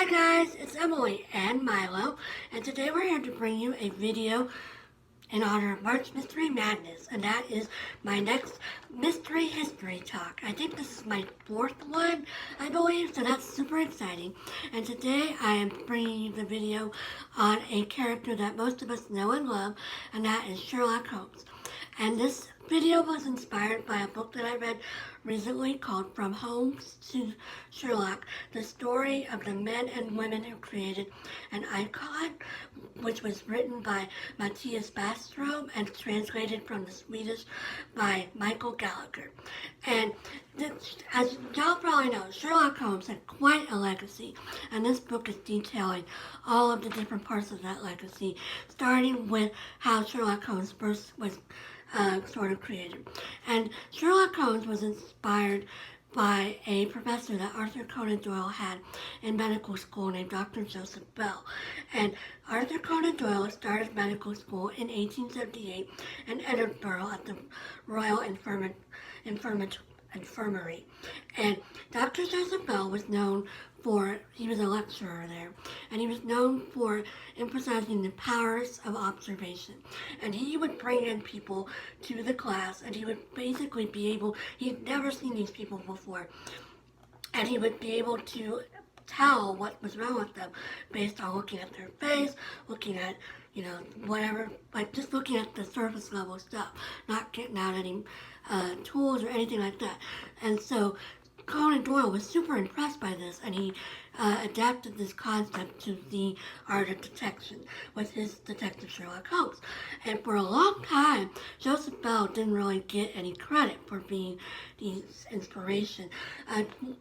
Hi guys, it's Emily and Milo, and today we're here to bring you a video in honor of March Mystery Madness, and that is my next mystery history talk. I think this is my fourth one, I believe, so that's super exciting. And today I am bringing you the video on a character that most of us know and love, and that is Sherlock Holmes. And this video was inspired by a book that I read recently called From Holmes to Sherlock, the story of the men and women who created an icon, which was written by Mattias Boström and translated from the Swedish by Gallagher. And as y'all probably know, Sherlock Holmes had quite a legacy, and this book is detailing all of the different parts of that legacy, starting with how Sherlock Holmes first was sort of created. And Sherlock Holmes was inspired by a professor that Arthur Conan Doyle had in medical school named Dr. Joseph Bell. And Arthur Conan Doyle started medical school in 1878 in Edinburgh at the Royal Infirmary. And Dr. Joseph Bell was known for, he was a lecturer there, and he was known for emphasizing the powers of observation. And he would bring in people to the class, and he would basically be able, he'd never seen these people before, and he would be able to tell what was wrong with them based on looking at their face, looking at, whatever, like just looking at the surface level stuff, not getting out any tools or anything like that. And so Conan Doyle was super impressed by this, and he adapted this concept to the art of detection with his detective Sherlock Holmes. And for a long time, Joseph Bell didn't really get any credit for being the inspiration.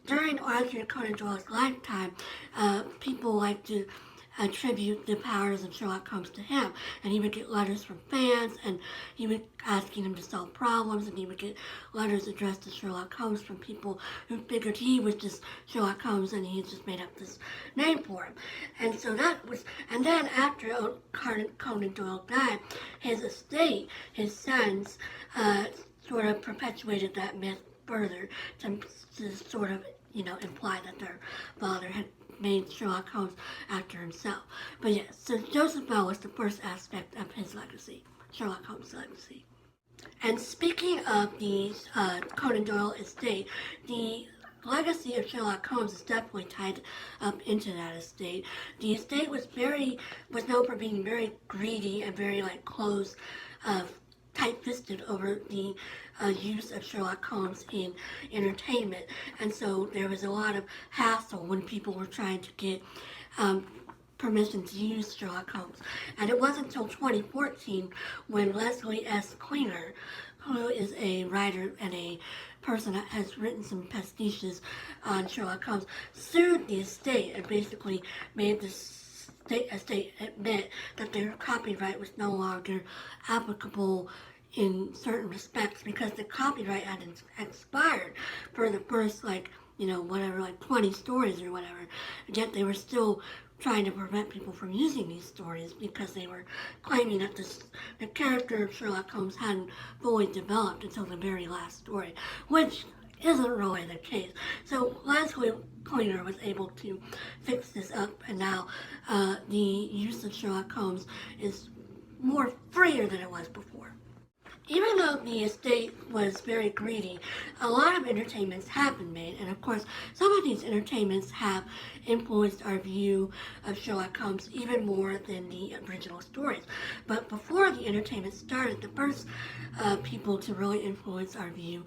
During Arthur Conan Doyle's lifetime, people like to attribute the powers of Sherlock Holmes to him, and he would get letters from fans, and he would asking him to solve problems, and he would get letters addressed to Sherlock Holmes from people who figured he was just Sherlock Holmes and he had just made up this name for him. And so that was, and then after Conan Doyle died, his estate, his sons, sort of perpetuated that myth further to sort of, imply that their father had made Sherlock Holmes after himself. But yes, so Joseph Bell was the first aspect of his legacy, Sherlock Holmes' legacy. And speaking of the Conan Doyle estate, the legacy of Sherlock Holmes is definitely tied up into that estate. The estate was known for being very greedy and very closed, tight-fisted over the use of Sherlock Holmes in entertainment. And so there was a lot of hassle when people were trying to get permission to use Sherlock Holmes. And it wasn't until 2014 when Leslie S. Klinger, who is a writer and a person that has written some pastiches on Sherlock Holmes, sued the estate and basically made this estate admit that their copyright was no longer applicable in certain respects because the copyright had expired for the first 20 stories or whatever. Yet they were still trying to prevent people from using these stories because they were claiming that the character of Sherlock Holmes hadn't fully developed until the very last story, which isn't really the case. So Leslie Klinger was able to fix this up, and now the use of Sherlock Holmes is more freer than it was before. Even though the estate was very greedy, a lot of entertainments have been made, and of course, some of these entertainments have influenced our view of Sherlock Holmes even more than the original stories. But before the entertainment started, the first people to really influence our view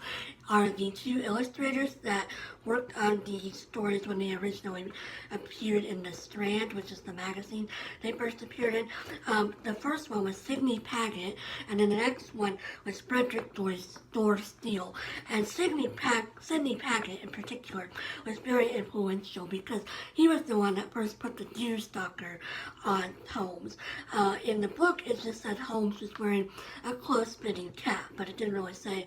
are the two illustrators that worked on the stories when they originally appeared in the Strand, which is the magazine they first appeared in. The first one was Sidney Paget, and then the next one was Frederick Dorr Steele. And Sidney Paget in particular was very influential because he was the one that first put the deer stalker on Holmes. In the book, it just said Holmes was wearing a close-fitting cap, but it didn't really say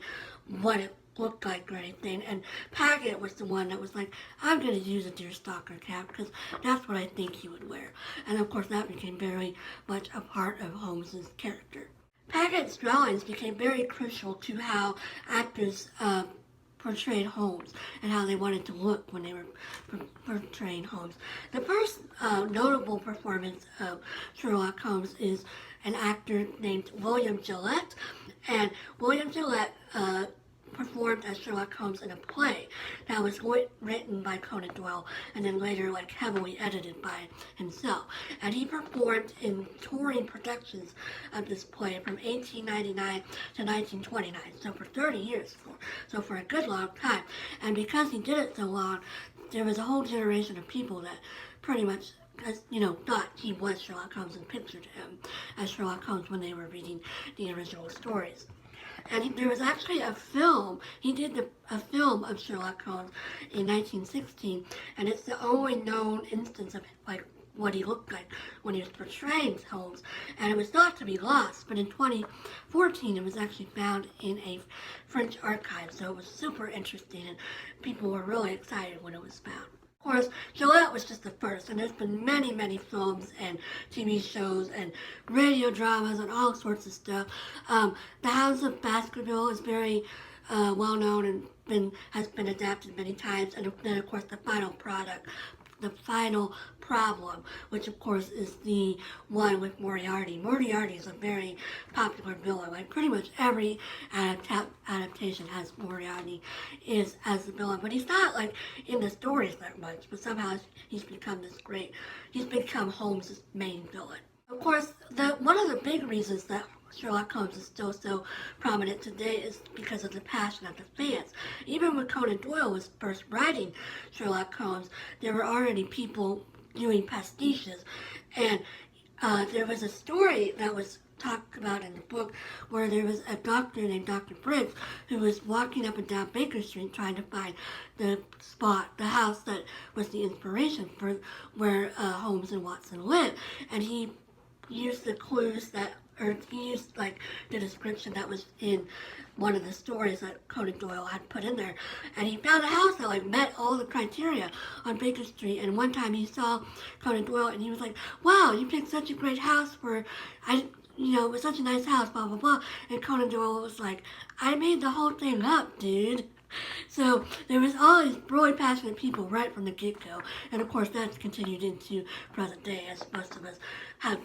what it looked like or anything. And Paget was the one that was like, I'm going to use a deerstalker cap because that's what I think he would wear. And of course that became very much a part of Holmes's character. Paget's drawings became very crucial to how actors portrayed Holmes and how they wanted to look when they were portraying Holmes. The first notable performance of Sherlock Holmes is an actor named William Gillette, and William Gillette performed as Sherlock Holmes in a play that was written by Conan Doyle and then later heavily edited by himself. And he performed in touring productions of this play from 1899 to 1929, so for 30 years, so for a good long time. And because he did it so long, there was a whole generation of people that pretty much thought he was Sherlock Holmes and pictured him as Sherlock Holmes when they were reading the original stories. And there was actually a film, he did a film of Sherlock Holmes in 1916, and it's the only known instance of what he looked like when he was portraying Holmes, and it was thought to be lost, but in 2014 it was actually found in a French archive, so it was super interesting, and people were really excited when it was found. Of course, Gillette was just the first, and there's been many, many films and TV shows and radio dramas and all sorts of stuff. The House of Baskerville is very well known and has been adapted many times, and then of course the final product, the final problem, which of course is the one with Moriarty. Moriarty is a very popular villain. Pretty much every adaptation has Moriarty as the villain, but he's not in the stories that much, but somehow he's become Holmes' main villain. Of course, one of the big reasons that Sherlock Holmes is still so prominent today is because of the passion of the fans. Even when Conan Doyle was first writing Sherlock Holmes, there were already people doing pastiches, and there was a story that was talked about in the book where there was a doctor named Dr. Briggs who was walking up and down Baker Street trying to find the house that was the inspiration for where Holmes and Watson lived, and he used the clues he used the description that was in one of the stories that Conan Doyle had put in there, and he found a house that met all the criteria on Baker Street. And one time he saw Conan Doyle and he was like, "Wow, you picked such a great house it was such a nice house, blah blah blah." And Conan Doyle was like, "I made the whole thing up, dude." So there was all these really passionate people right from the get-go, and of course that's continued into present day, as most of us have,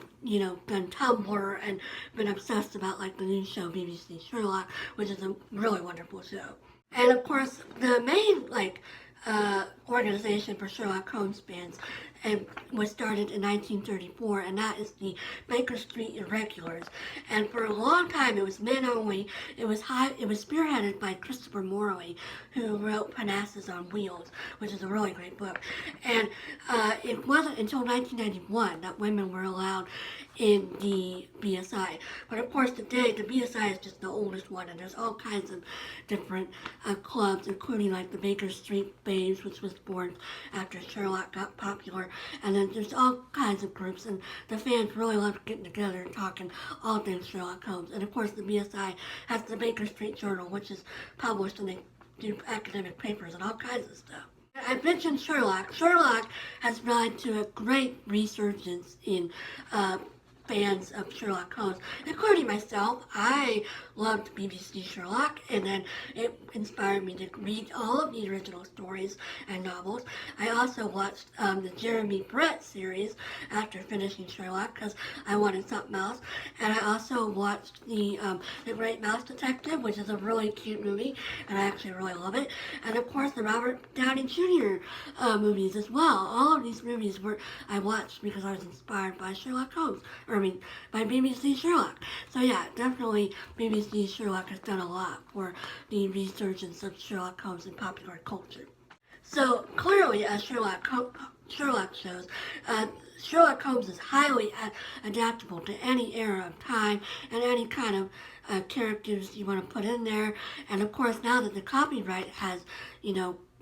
done Tumblr and been obsessed about the new show BBC Sherlock, which is a really wonderful show. And of course the main organization for Sherlock Holmes fans was started in 1934, and that is the Baker Street Irregulars. And for a long time, it was men only. It was spearheaded by Christopher Morley, who wrote Parnassus on Wheels, which is a really great book. And it wasn't until 1991 that women were allowed in the BSI. But of course, today the BSI is just the oldest one, and there's all kinds of different clubs, including the Baker Street Babes, which was born after Sherlock got popular. And then there's all kinds of groups, and the fans really love getting together and talking all things Sherlock Holmes. And of course the BSI has the Baker Street Journal, which is published, and they do academic papers and all kinds of stuff. I mentioned Sherlock. Sherlock has led to a great resurgence in fans of Sherlock Holmes, including myself. I loved BBC Sherlock, and then it inspired me to read all of the original stories and novels. I also watched the Jeremy Brett series after finishing Sherlock because I wanted something else, and I also watched the Great Mouse Detective, which is a really cute movie, and I actually really love it. And of course the Robert Downey Jr. Movies as well. All of these movies I watched because I was inspired by Sherlock Holmes, by BBC Sherlock. So yeah, definitely BBC Sherlock has done a lot for the resurgence of Sherlock Holmes in popular culture. So clearly, as Sherlock shows, Sherlock Holmes is highly adaptable to any era of time and any kind of characters you want to put in there. And of course, now that the copyright has,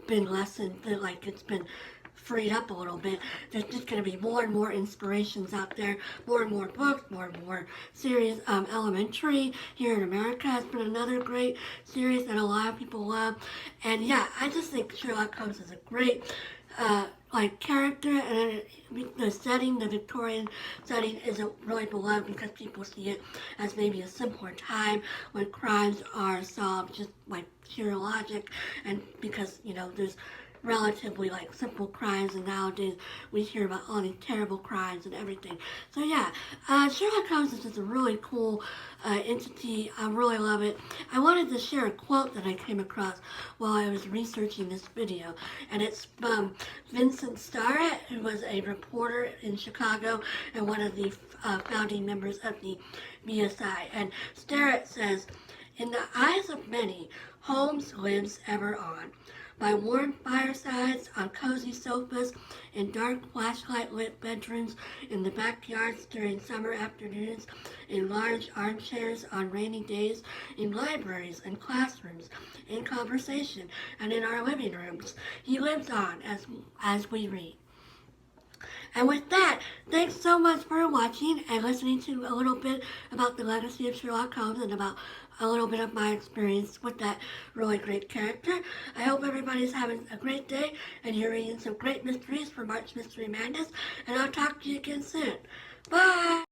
been lessened, it's been freed up a little bit, there's just going to be more and more inspirations out there, more and more books, more and more series. Elementary here in America has been another great series that a lot of people love. And yeah, I just think Sherlock Holmes is a great like character, and the setting, the Victorian setting, isn't really beloved because people see it as maybe a simpler time when crimes are solved just like sheer logic, and because there's relatively like simple crimes, and nowadays we hear about all these terrible crimes and everything. So yeah, Sherlock Holmes is just a really cool entity. I really love it. I wanted to share a quote that I came across while I was researching this video, and it's from Vincent Starrett, who was a reporter in Chicago and one of the founding members of the BSI. And Starrett says, "In the eyes of many, Holmes lives ever on. By warm firesides, on cozy sofas, in dark flashlight-lit bedrooms, in the backyards during summer afternoons, in large armchairs on rainy days, in libraries and classrooms, in conversation, and in our living rooms. He lives on as we read." And with that, thanks so much for watching and listening to a little bit about the legacy of Sherlock Holmes and about a little bit of my experience with that really great character. I hope everybody's having a great day and you're reading some great mysteries for March Mystery Madness, and I'll talk to you again soon. Bye!